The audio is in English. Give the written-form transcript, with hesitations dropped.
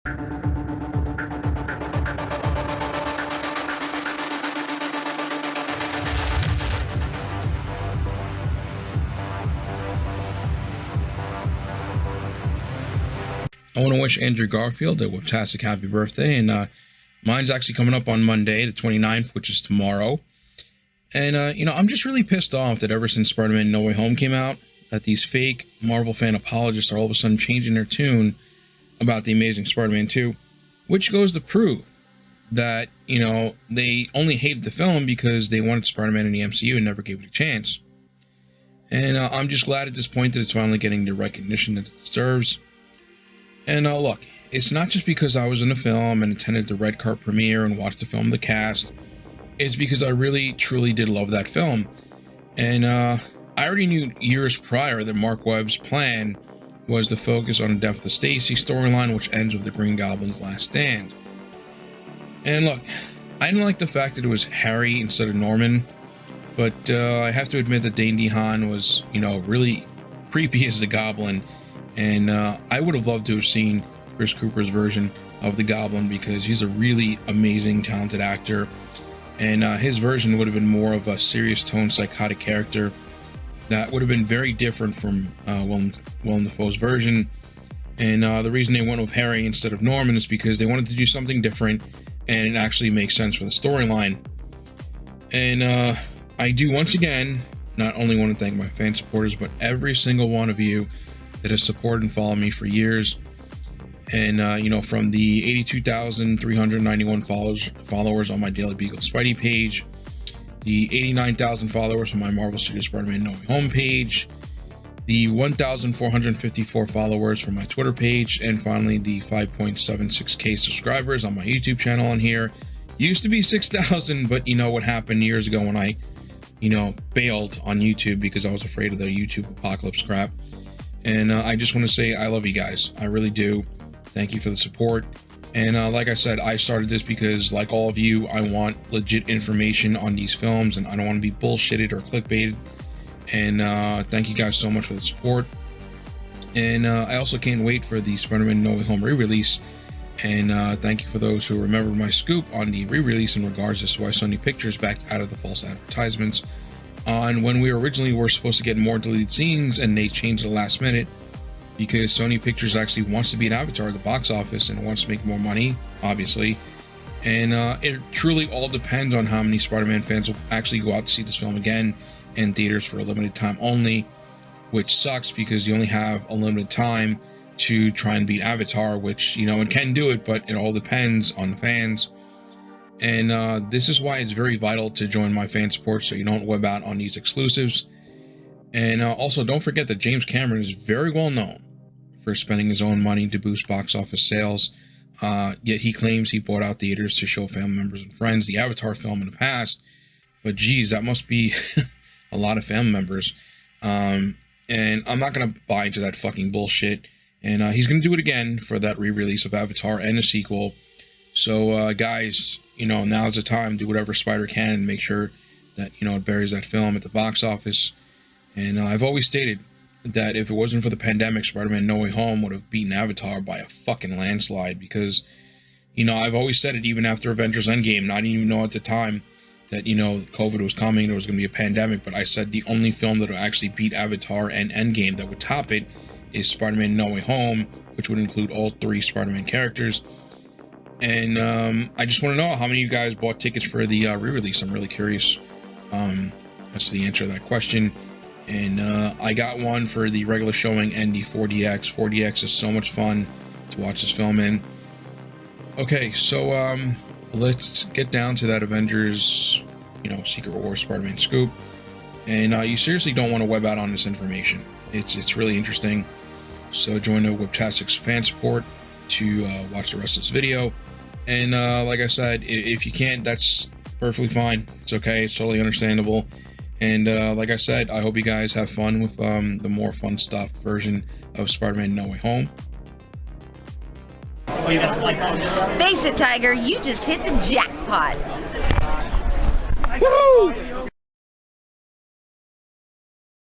I want to wish Andrew Garfield a fantastic happy birthday, and mine's actually coming up on Monday, the 29th, which is tomorrow. And, I'm just really pissed off that ever since Spider-Man No Way Home came out, that these fake Marvel fan apologists are all of a sudden changing their tune about The Amazing Spider-Man 2, which goes to prove that, they only hated the film because they wanted Spider-Man in the MCU and never gave it a chance. And I'm just glad at this point that it's finally getting the recognition that it deserves. And look, it's not just because I was in the film and attended the red carpet premiere and watched the film, the cast. It's because I really, truly did love that film. And I already knew years prior that Mark Webb's plan was to focus on the Death of Stacy storyline, which ends with the Green Goblin's last stand. And look, I didn't like the fact that it was Harry instead of Norman, but I have to admit that Dane DeHaan was, really creepy as the Goblin. And I would have loved to have seen Chris Cooper's version of the Goblin because he's a really amazing, talented actor. And his version would have been more of a serious tone, psychotic character that would have been very different from Willem Dafoe's version. And the reason they went with Harry instead of Norman is because they wanted to do something different and it actually makes sense for the storyline. And I do once again not only want to thank my fan supporters, but every single one of you that has supported and followed me for years. And, from the 82,391 followers on my Daily Beagle Spidey page, the 89,000 followers on my Marvel Studios Spider-Man No Way Home page, the 1,454 followers from my Twitter page, and finally the 5.76k subscribers on my YouTube channel on here. Used to be 6,000, but you know what happened years ago when I, bailed on YouTube because I was afraid of the YouTube apocalypse crap. And I just want to say I love you guys. I really do. Thank you for the support. And like I said, I started this because, like all of you, I want legit information on these films, and I don't want to be bullshitted or clickbaited. And thank you guys so much for the support. And I also can't wait for the Spider-Man No Way Home re-release. And thank you for those who remembered my scoop on the re-release in regards to why Sony Pictures backed out of the false advertisements on when we originally were supposed to get more deleted scenes, and they changed the last minute because Sony Pictures actually wants to beat Avatar at the box office and wants to make more money, obviously. And it truly all depends on how many Spider-Man fans will actually go out to see this film again in theaters for a limited time only, which sucks because you only have a limited time to try and beat Avatar, which, it can do it, but it all depends on the fans. And this is why it's very vital to join my fan support so you don't web out on these exclusives. And also, don't forget that James Cameron is very well known for spending his own money to boost box office sales. Yet he claims he bought out theaters to show family members and friends the Avatar film in the past. But geez, that must be a lot of family members. And I'm not going to buy into that fucking bullshit. And he's going to do it again for that re-release of Avatar and a sequel. So guys, now's the time. Do whatever Spider can and make sure that, it buries that film at the box office. And I've always stated that if it wasn't for the pandemic, Spider-Man No Way Home would have beaten Avatar by a fucking landslide. Because, I've always said it even after Avengers Endgame. And I didn't even know at the time that, COVID was coming. There was going to be a pandemic. But I said the only film that would actually beat Avatar and Endgame that would top it is Spider-Man No Way Home, which would include all three Spider-Man characters. And I just want to know how many of you guys bought tickets for the re-release. I'm really curious as to the answer to that question. And I got one for the regular showing and the 4DX. 4DX is so much fun to watch this film in. Okay, so let's get down to that Avengers, Secret Wars Spider-Man scoop. And you seriously don't want to web out on this information. It's really interesting. So join the Webtastic's fan support to watch the rest of this video. And like I said, if you can't, that's perfectly fine. It's okay. It's totally understandable. And like I said, I hope you guys have fun with the more fun stuff version of Spider-Man No Way Home. Face it, Tiger, you just hit the jackpot. Woo!